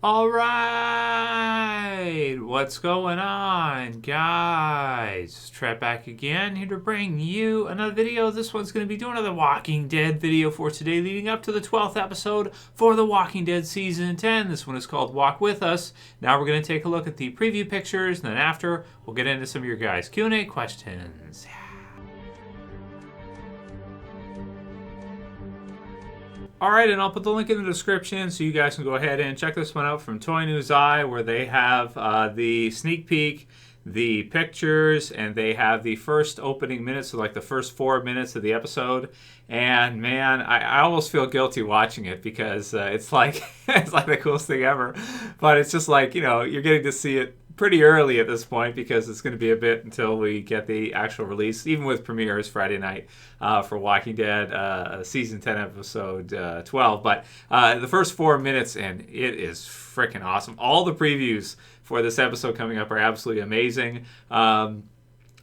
All right, what's going on, guys? Trap back again, here to bring you another video. This one's going to be doing another Walking Dead video for today, leading up to the 12th episode for The Walking Dead Season 10. This one is called Walk With Us. Now we're going to take a look at the preview pictures, and then after, we'll get into some of your guys' Q&A questions. Alright, and I'll put the link in the description so you guys can go ahead and check this one out from Toy News Eye, where they have the sneak peek, the pictures, and they have the first opening minutes, so like the first 4 minutes of the episode. And man, I almost feel guilty watching it because it's like it's like the coolest thing ever. But it's just like, you know, you're getting to see it pretty early at this point because it's going to be a bit until we get the actual release, even with premieres Friday night for Walking Dead Season 10 Episode 12. But the first 4 minutes, and it is freaking awesome. All the previews for this episode coming up are absolutely amazing.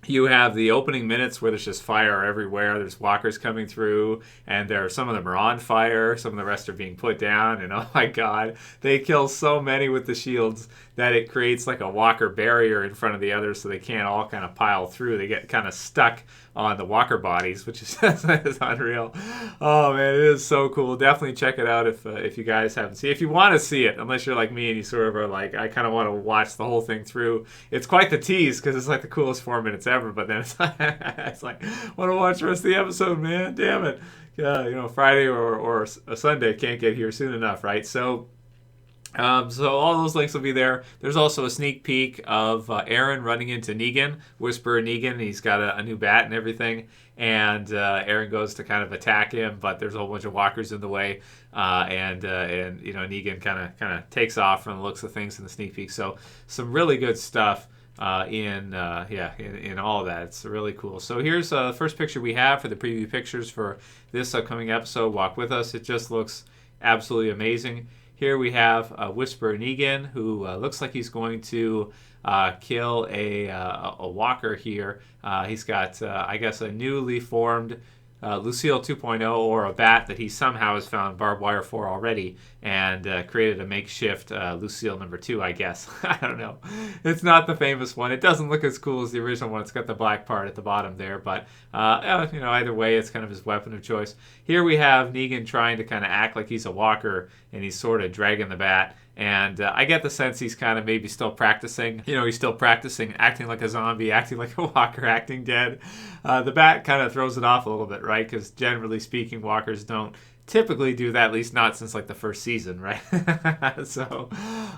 You have the opening minutes where there's just fire everywhere. There's walkers coming through, and some of them are on fire. Some of the rest are being put down, and oh my god, they kill so many with the shields that it creates like a walker barrier in front of the others, so they can't all kind of pile through. They get kind of stuck on the walker bodies, which is, is unreal. Oh man, it is so cool. Definitely check it out if you guys haven't seen it. If you want to see it, unless you're like me and you sort of are like, I kind of want to watch the whole thing through. It's quite the tease because it's like the coolest 4 minutes ever, but then it's like, I want to watch the rest of the episode, man. Damn it. Yeah, you know, Friday or a Sunday can't get here soon enough, right? So all those links will be there. There's also a sneak peek of Aaron running into Negan, Whisperer Negan. He's got a new bat and everything, and Aaron goes to kind of attack him, but there's a whole bunch of walkers in the way, and you know, Negan kind of takes off from the looks of things in the sneak peek. So some really good stuff in all of that. It's really cool. So here's the first picture we have for the preview pictures for this upcoming episode, Walk With Us. It just looks absolutely amazing. Here we have Whisperer Negan, who looks like he's going to kill a walker here. He's got, I guess, a newly formed Lucille 2.0, or a bat that he somehow has found barbed wire for already, and created a makeshift Lucille number 2, I guess. I don't know. It's not the famous one. It doesn't look as cool as the original one. It's got the black part at the bottom there, but you know, either way, it's kind of his weapon of choice. Here we have Negan trying to kind of act like he's a walker, and he's sort of dragging the bat. And I get the sense he's kind of maybe still practicing. You know, he's still practicing acting like a zombie, acting like a walker, acting dead. The bat kind of throws it off a little bit, right? Because generally speaking, walkers don't typically do that, at least not since like the first season, right? So,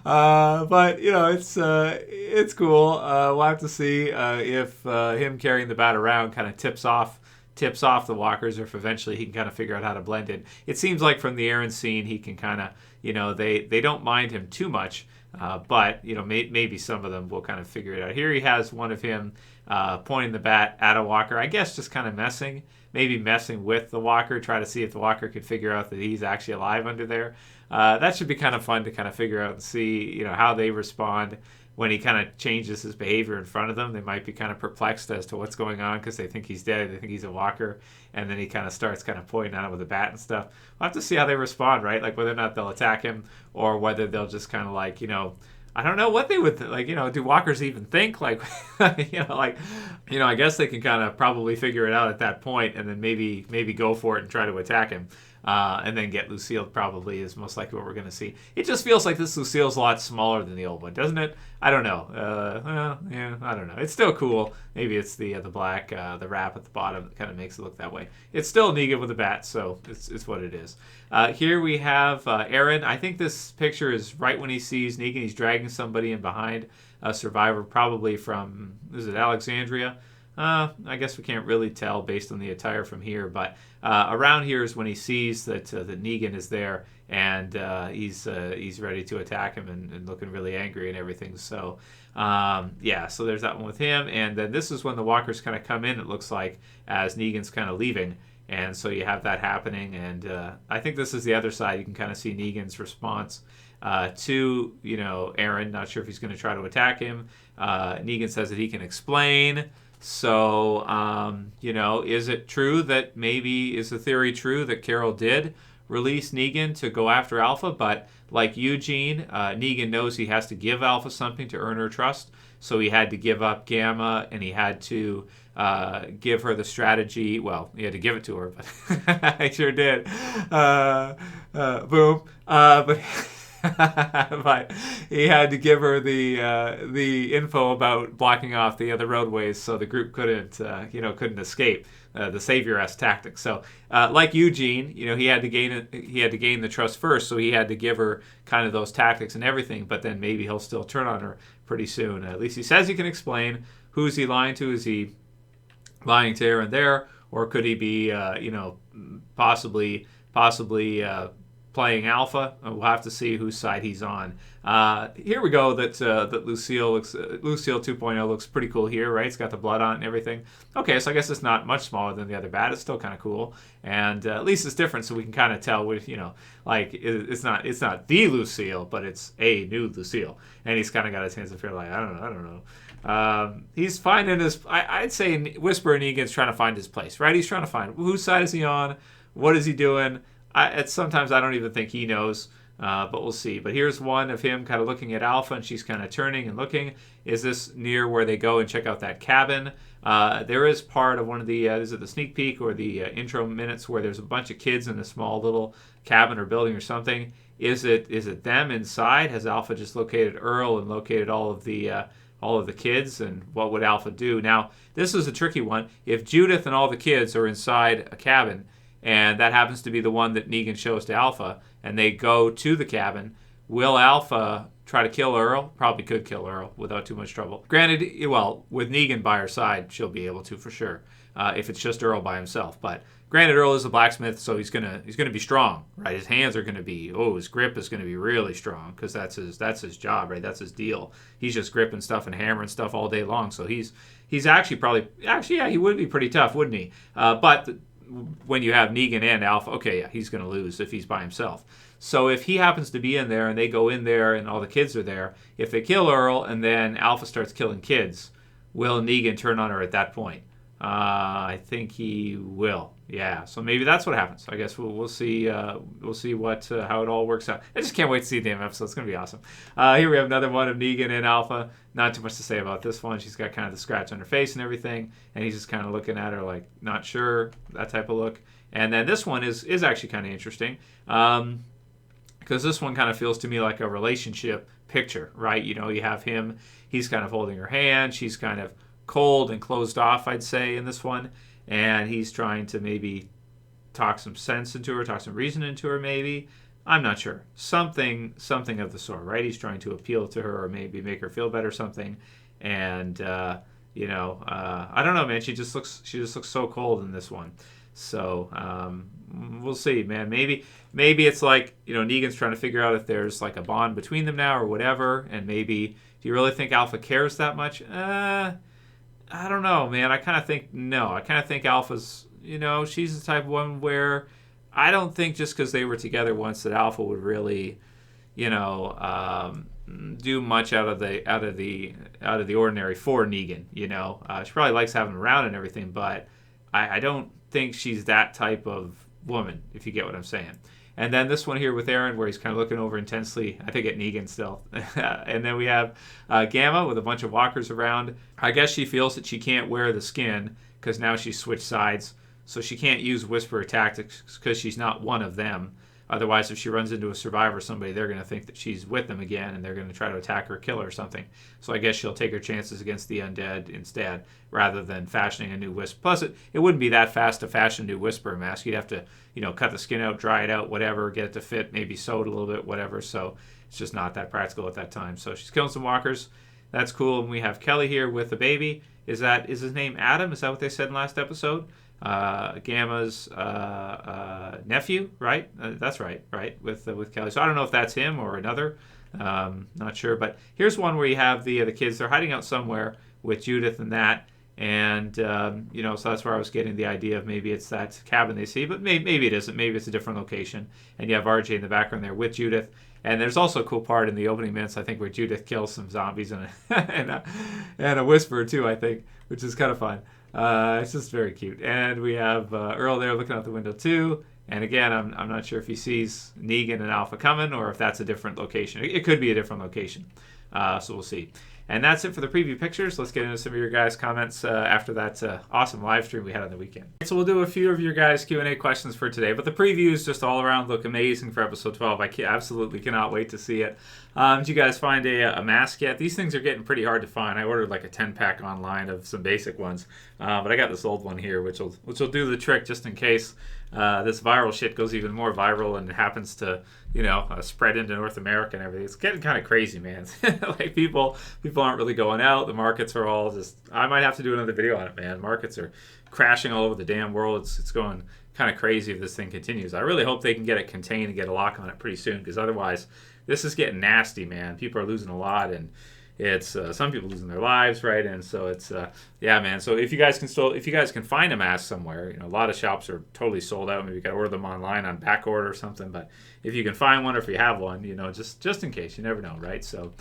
but you know, it's cool. We'll have to see if him carrying the bat around kind of tips off the walkers, or if eventually he can kind of figure out how to blend in. It seems like from the Aaron scene, he can kind of, you know, they don't mind him too much, but, you know, maybe some of them will kind of figure it out. Here he has one of him pointing the bat at a walker, I guess just kind of messing with the walker, try to see if the walker could figure out that he's actually alive under there. That should be kind of fun to kind of figure out and see, you know, how they respond when he kind of changes his behavior in front of them. They might be kind of perplexed as to what's going on because they think he's dead, they think he's a walker, and then he kind of starts kind of pointing at him with a bat and stuff. We'll have to see how they respond, right? Like whether or not they'll attack him, or whether they'll just kind of like, you know, I don't know what they would like, you know, do walkers even think? Like, you know, like, you know, I guess they can kind of probably figure it out at that point, and then maybe go for it and try to attack him. And then get Lucille probably is most likely what we're going to see. It just feels like this Lucille's a lot smaller than the old one, doesn't it? I don't know. Well, yeah, I don't know. It's still cool. Maybe it's the black, the wrap at the bottom that kind of makes it look that way. It's still Negan with a bat, so it's what it is. Here we have Aaron. I think this picture is right when he sees Negan. He's dragging somebody in behind, a survivor, probably from, is it Alexandria? I guess we can't really tell based on the attire from here, but around here is when he sees that Negan is there, and he's ready to attack him and looking really angry and everything. So yeah, so there's that one with him, and then this is when the walkers kind of come in, it looks like, as Negan's kind of leaving, and so you have that happening, and I think this is the other side. You can kind of see Negan's response to, you know, Aaron. Not sure if he's going to try to attack him. Negan says that he can explain. So, you know, is it true that is the theory true that Carol did release Negan to go after Alpha, but like Eugene, Negan knows he has to give Alpha something to earn her trust, so he had to give up Gamma, and he had to give her the strategy. Well, he had to give it to her, but I sure did. Boom. But but he had to give her the info about blocking off the other roadways so the group couldn't escape. The savior-esque tactics. So, like Eugene, he had to gain the trust first, so he had to give her kind of those tactics and everything. But then maybe he'll still turn on her pretty soon. At least he says he can explain. Who's he lying to? Is he lying to here and there, or could he be, possibly playing Alpha? We'll have to see whose side he's on. Here we go. That Lucille 2.0 looks pretty cool here, right? It's got the blood on it and everything. Okay, so I guess it's not much smaller than the other bat. It's still kind of cool, and at least it's different, so we can kind of tell with it's not the Lucille, but it's a new Lucille, and he's kind of got his hands up here like I don't know. He's finding his. I'd say Whisper and Negan's trying to find his place, right? He's trying to find whose side is he on, what is he doing. Sometimes I don't even think he knows, but we'll see. But here's one of him kind of looking at Alpha, and she's kind of turning and looking. Is this near where they go and check out that cabin? There is part of one of the, is it the sneak peek or the intro minutes where there's a bunch of kids in a small little cabin or building or something. Is it them inside? Has Alpha just located Earl and located all of the kids? And what would Alpha do? Now, this is a tricky one. If Judith and all the kids are inside a cabin, and that happens to be the one that Negan shows to Alpha, and they go to the cabin, will Alpha try to kill Earl? Probably could kill Earl without too much trouble. Granted, well, with Negan by her side, she'll be able to for sure, if it's just Earl by himself. But granted, Earl is a blacksmith, so he's gonna be strong, right? His hands are gonna be, his grip is gonna be really strong, because that's his job, right? That's his deal. He's just gripping stuff and hammering stuff all day long, so he's actually yeah, he would be pretty tough, wouldn't he? But when you have Negan and Alpha, okay, yeah, he's going to lose if he's by himself. So if he happens to be in there and they go in there and all the kids are there, if they kill Earl and then Alpha starts killing kids, will Negan turn on her at that point? I think he will. Yeah, so maybe that's what happens. I guess we'll see. We'll see how it all works out. I just can't wait to see the damn episode. It's gonna be awesome. Here we have another one of Negan and Alpha. Not too much to say about this one. She's got kind of the scratch on her face and everything, and he's just kind of looking at her like not sure, that type of look. And then this one is actually kind of interesting, because this one kind of feels to me like a relationship picture, right? You have him. He's kind of holding her hand. She's kind of cold and closed off, I'd say, in this one. And he's trying to maybe talk some sense into her, talk some reason into her, maybe. I'm not sure. Something of the sort, right? He's trying to appeal to her or maybe make her feel better, something. And I don't know, man. She just looks so cold in this one. So we'll see, man. Maybe it's like Negan's trying to figure out if there's like a bond between them now or whatever. And maybe, do you really think Alpha cares that much? I don't know, man. I kind of think no. I kind of think Alpha's, she's the type of one where I don't think just because they were together once that Alpha would really, do much out of the ordinary for Negan. She probably likes having him around and everything, but I don't think she's that type of woman, if you get what I'm saying. And then this one here with Aaron, where he's kind of looking over intensely, I think at Negan still. And then we have Gamma with a bunch of walkers around. I guess she feels that she can't wear the skin because now she's switched sides. So she can't use Whisperer tactics because she's not one of them. Otherwise, if she runs into a survivor or somebody, they're going to think that she's with them again, and they're going to try to attack her or kill her or something. So I guess she'll take her chances against the undead instead, rather than fashioning a new Wisp. Plus, it wouldn't be that fast to fashion a new Whisperer mask. You'd have to, cut the skin out, dry it out, whatever, get it to fit, maybe sew it a little bit, whatever. So it's just not that practical at that time. So she's killing some walkers. That's cool. And we have Kelly here with the baby. Is his name Adam? Is that what they said in last episode? Gamma's nephew, right? That's right, with Kelly. So I don't know if that's him or another. Not sure. But here's one where you have the kids. They're hiding out somewhere with Judith and that. And, so that's where I was getting the idea of maybe it's that cabin they see. But maybe it isn't. Maybe it's a different location. And you have RJ in the background there with Judith. And there's also a cool part in the opening minutes, I think, where Judith kills some zombies and a Whisperer, too, I think, which is kind of fun. It's just very cute. And we have Earl there looking out the window, too. And again, I'm not sure if he sees Negan and Alpha coming or if that's a different location. It could be a different location. So we'll see. And that's it for the preview pictures. Let's get into some of your guys' comments after that awesome live stream we had on the weekend. So we'll do a few of your guys' Q&A questions for today. But the previews just all around look amazing for episode 12. I absolutely cannot wait to see it. Did you guys find a mask yet? These things are getting pretty hard to find. I ordered like a 10-pack online of some basic ones. But I got this old one here, which will do the trick just in case this viral shit goes even more viral and it happens to, spread into North America and everything. It's getting kind of crazy, man. Like people aren't really going out. The markets are all just. I might have to do another video on it, man. Markets are crashing all over the damn world. It's going kind of crazy if this thing continues. I really hope they can get it contained and get a lock on it pretty soon, because otherwise, this is getting nasty, man. People are losing a lot, and it's some people losing their lives, right? And so it's yeah, man. So if you guys can find a mask somewhere, a lot of shops are totally sold out. Maybe you got to order them online on back order or something. But if you can find one, or if you have one, just in case, you never know, right? So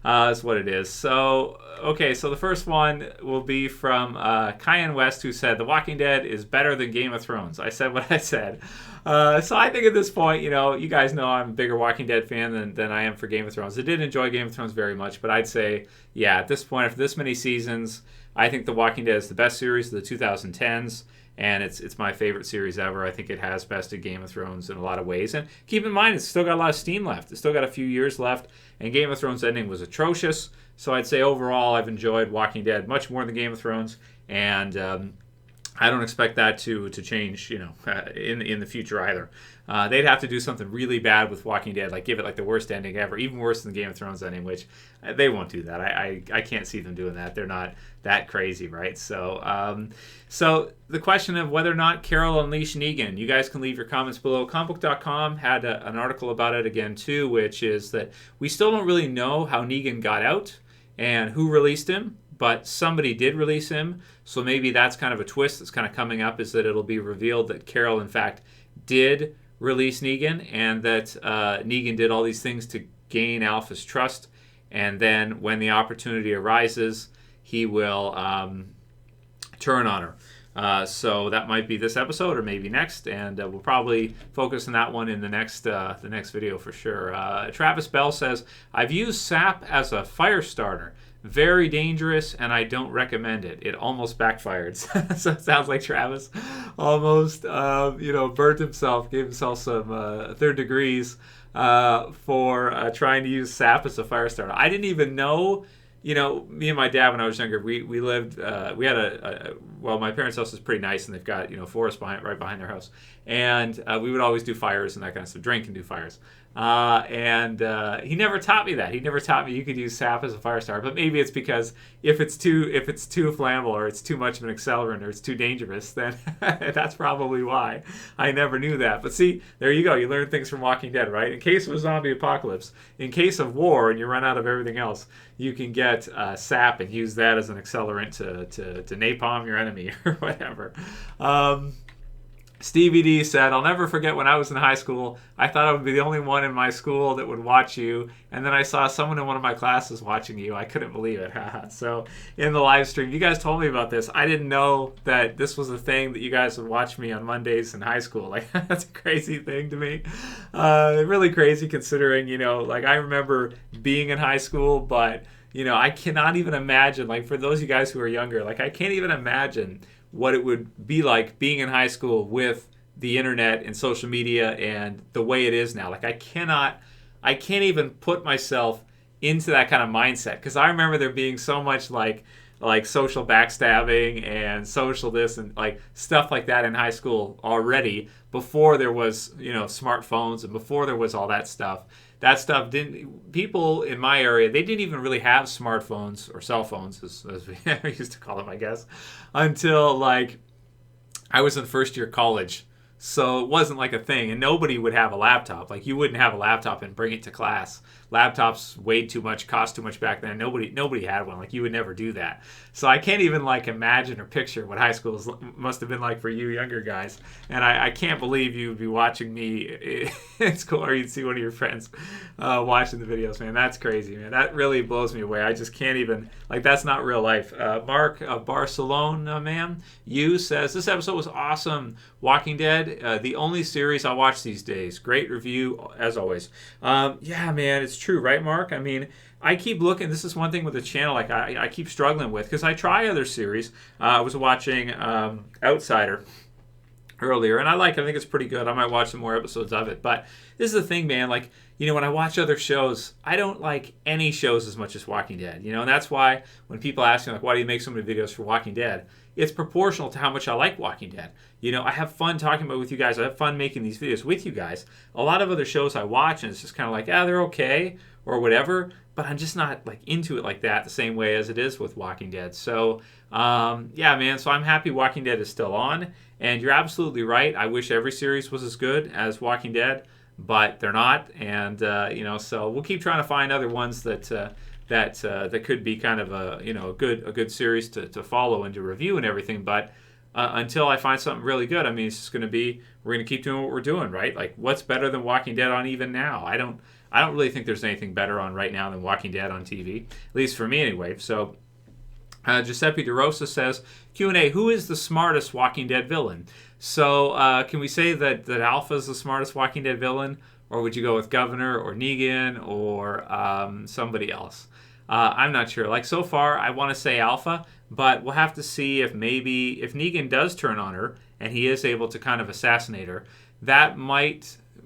that's what it is. So okay, so the first one will be from Kiyan West, who said The Walking Dead is better than Game of Thrones. I said what I said. So I think at this point, you guys know I'm a bigger Walking Dead fan than I am for Game of Thrones. I did enjoy Game of Thrones very much, but I'd say, yeah, at this point, after this many seasons, I think The Walking Dead is the best series of the 2010s, and it's my favorite series ever. I think it has bested Game of Thrones in a lot of ways. And keep in mind, it's still got a lot of steam left. It's still got a few years left, and Game of Thrones ending was atrocious. So I'd say overall, I've enjoyed Walking Dead much more than Game of Thrones, and I don't expect that to change, in the future either. They'd have to do something really bad with Walking Dead, like give it like the worst ending ever, even worse than the Game of Thrones ending, which they won't do that. I can't see them doing that. They're not that crazy, right? So so the question of whether or not Carol unleashed Negan, you guys can leave your comments below. Comicbook.com had an article about it again too, which is that we still don't really know how Negan got out and who released him, but somebody did release him. So maybe that's kind of a twist that's kind of coming up, is that it'll be revealed that Carol, in fact, did release Negan, and that Negan did all these things to gain Alpha's trust. And then when the opportunity arises, he will turn on her. So that might be this episode or maybe next, and we'll probably focus on that one in the next video for sure. Travis Bell says, I've used sap as a fire starter. Very dangerous, and I don't recommend it. It almost backfired. So it sounds like Travis almost, burnt himself, gave himself some third degrees for trying to use sap as a fire starter. I didn't even know. Me and my dad, when I was younger, we lived, we had my parents' house is pretty nice, and they've got, forest right behind their house. And we would always do fires and that kind of stuff, drink and do fires. And he never taught me that. He never taught me you could use sap as a fire starter. But maybe it's because if it's too flammable, or it's too much of an accelerant, or it's too dangerous, then that's probably why. I never knew that. But see, there you go. You learn things from Walking Dead, right? In case of a zombie apocalypse, in case of war and you run out of everything else, you can get sap and use that as an accelerant to napalm your enemy or whatever. Stevie D said, I'll never forget when I was in high school, I thought I would be the only one in my school that would watch you, and then I saw someone in one of my classes watching you. I couldn't believe it. So in the live stream, you guys told me about this. I didn't know that this was a thing, that you guys would watch me on Mondays in high school. Like, that's a crazy thing to me. Really crazy considering, I remember being in high school, but, I cannot even imagine, like, for those of you guys who are younger, like, I can't even imagine what it would be like being in high school with the internet and social media and the way it is now. Like, I can't even put myself into that kind of mindset, because I remember there being so much like social backstabbing and social this and like stuff like that in high school already, before there was, smartphones, and before there was all that stuff. That stuff people in my area, they didn't even really have smartphones, or cell phones, as we used to call them, I guess, until like I was in first year college. So it wasn't like a thing, and nobody would have a laptop. Like, you wouldn't have a laptop and bring it to class. laptops weighed too much, cost too much back then. Nobody had one. Like, you would never do that. So I can't even like imagine or picture what high school must have been like for you younger guys. And I can't believe you would be watching me in school, or you'd see one of your friends watching the videos, man. That's crazy, man. That really blows me away. I just can't even, like, that's not real life. Mark of BarcelonamanU says, this episode was awesome. Walking Dead, the only series I watch these days. Great review, as always. Yeah, man, it's true, right, Mark? I mean, I keep looking. This is one thing with the channel, like, I keep struggling with, because I try other series. I was watching Outsider earlier, and I think it's pretty good. I might watch some more episodes of it. But this is the thing, man. Like, you know, when I watch other shows, I don't like any shows as much as Walking Dead. You know, and that's why when people ask me, like, why do you make so many videos for Walking Dead? It's proportional to how much I like Walking Dead. You know, I have fun talking about it with you guys. I have fun making these videos with you guys. A lot of other shows I watch, and it's just kind of like, they're okay or whatever. But I'm just not like into it like that the same way as it is with Walking Dead. So, yeah, man. So I'm happy Walking Dead is still on. And you're absolutely right. I wish every series was as good as Walking Dead, but they're not. And you know, so we'll keep trying to find other ones that could be kind of a good series to follow and to review and everything. But until I find something really good, I mean, it's just going to be, we're going to keep doing what we're doing, right? Like, what's better than Walking Dead on even now? I don't really think there's anything better on right now than Walking Dead on TV, at least for me anyway. So Giuseppe DeRosa says, Q&A, who is the smartest Walking Dead villain? So can we say that Alpha is the smartest Walking Dead villain? Or would you go with Governor or Negan or somebody else? I'm not sure. Like, so far, I want to say Alpha, but we'll have to see if Negan does turn on her and he is able to kind of assassinate her.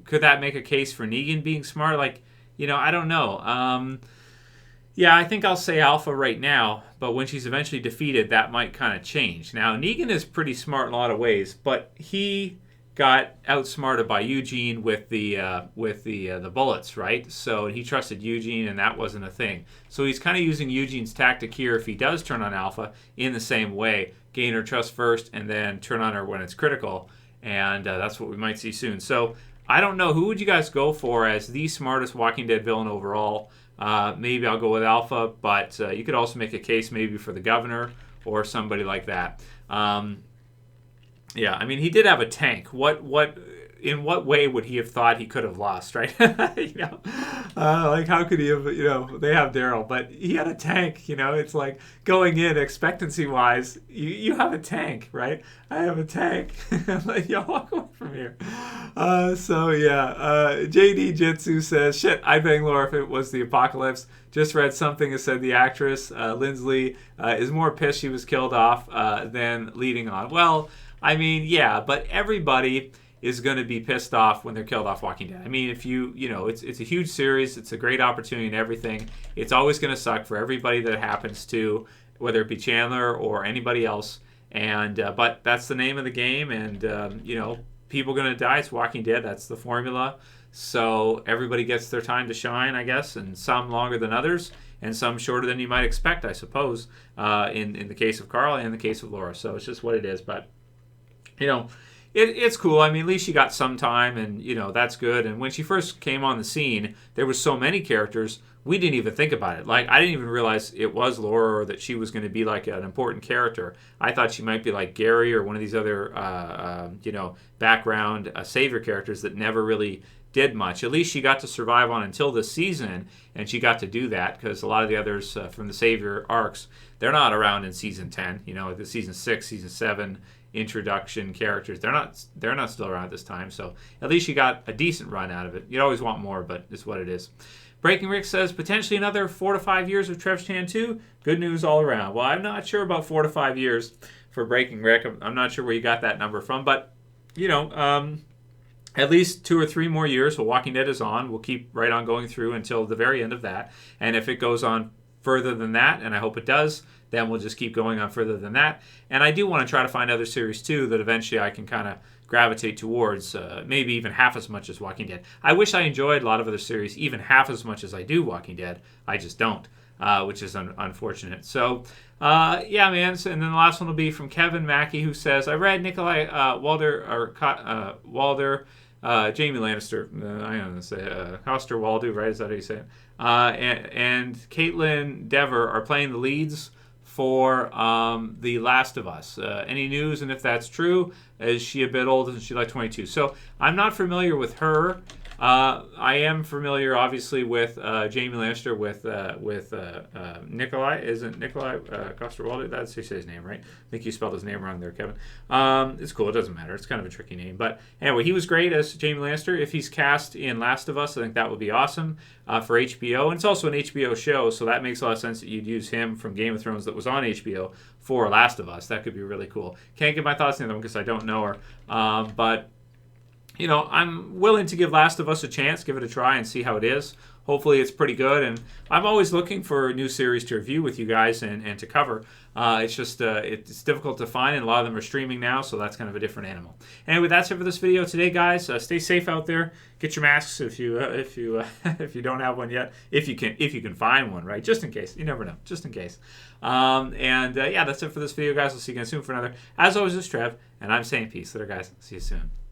Could that make a case for Negan being smart? Like, you know, I don't know. Yeah, I think I'll say Alpha right now, but when she's eventually defeated, that might kind of change. Now, Negan is pretty smart in a lot of ways, but he got outsmarted by Eugene with the bullets, right? So he trusted Eugene, and that wasn't a thing. So he's kind of using Eugene's tactic here if he does turn on Alpha in the same way. Gain her trust first, and then turn on her when it's critical, and that's what we might see soon. So I don't know. Who would you guys go for as the smartest Walking Dead villain overall? Maybe I'll go with Alpha, but you could also make a case maybe for the Governor or somebody like that. Yeah, I mean, he did have a tank. In what way would he have thought he could have lost, right? You know, like, how could he have, you know, they have Daryl, but he had a tank, you know. It's like, going in expectancy-wise, you have a tank, right? I have a tank. Like, yo, walk away from here. So, yeah, JD Jitsu says, shit, I'd bang Laura if it was the apocalypse. Just read something that said the actress, Lindsley, is more pissed she was killed off than leading on. Well, I mean, yeah, but everybody is going to be pissed off when they're killed off Walking Dead. I mean, if you know, it's a huge series. It's a great opportunity and everything. It's always going to suck for everybody that it happens to, whether it be Chandler or anybody else. And but that's the name of the game. And, you know, people are going to die. It's Walking Dead. That's the formula. So everybody gets their time to shine, I guess, and some longer than others, and some shorter than you might expect, I suppose, in the case of Carl and in the case of Laura. So it's just what it is. But, you know, it's cool. I mean, at least she got some time, and, you know, that's good. And when she first came on the scene, there was so many characters, we didn't even think about it. Like, I didn't even realize it was Laura or that she was going to be, like, an important character. I thought she might be like Gary or one of these other, you know, background savior characters that never really did much. At least she got to survive on until this season, and she got to do that, because a lot of the others from the savior arcs, they're not around in season 10. You know, the season 6, season 7 introduction characters, they're not still around at this time. So at least you got a decent run out of it. You'd always want more, but it's what it is. Breaking Rick says potentially another 4 to 5 years of Trev Chan 2. Good news all around. Well, I'm not sure about 4 to 5 years for Breaking Rick. I'm not sure where you got that number from, but, you know, at least 2 or 3 more years while Walking Dead is on. We'll keep right on going through until the very end of that. And if it goes on further than that, and I hope it does, then we'll just keep going on further than that. And I do want to try to find other series, too, that eventually I can kind of gravitate towards, maybe even half as much as Walking Dead. I wish I enjoyed a lot of other series even half as much as I do Walking Dead. I just don't, which is unfortunate. So, yeah, man. So, and then the last one will be from Kevin Mackey, who says, I read Nikolai Walder, Jamie Lannister, I don't know, say, Hoster Waldo, right? Is that how you say it? and Caitlin Dever are playing the leads for The Last of Us. Any news, and if that's true, is she a bit old? Isn't she like 22? So I'm not familiar with her. I am familiar, obviously, with Jamie Lannister, with Nikolai. Isn't Nikolai Coster-Waldau? That's his name, right? I think you spelled his name wrong there, Kevin. It's cool. It doesn't matter. It's kind of a tricky name. But anyway, he was great as Jamie Lannister. If he's cast in Last of Us, I think that would be awesome for HBO. And it's also an HBO show, so that makes a lot of sense that you'd use him from Game of Thrones that was on HBO for Last of Us. That could be really cool. Can't get my thoughts on the other one because I don't know her. But you know, I'm willing to give Last of Us a chance, give it a try, and see how it is. Hopefully it's pretty good, and I'm always looking for a new series to review with you guys and to cover. It's just it's difficult to find, and a lot of them are streaming now, so that's kind of a different animal. Anyway, that's it for this video today, guys. Stay safe out there. Get your masks if you if you don't have one yet. If you can find one, right? Just in case. You never know. Just in case. Yeah, that's it for this video, guys. We'll see you again soon for another. As always, this is Trev, and I'm saying peace. Later, guys. See you soon.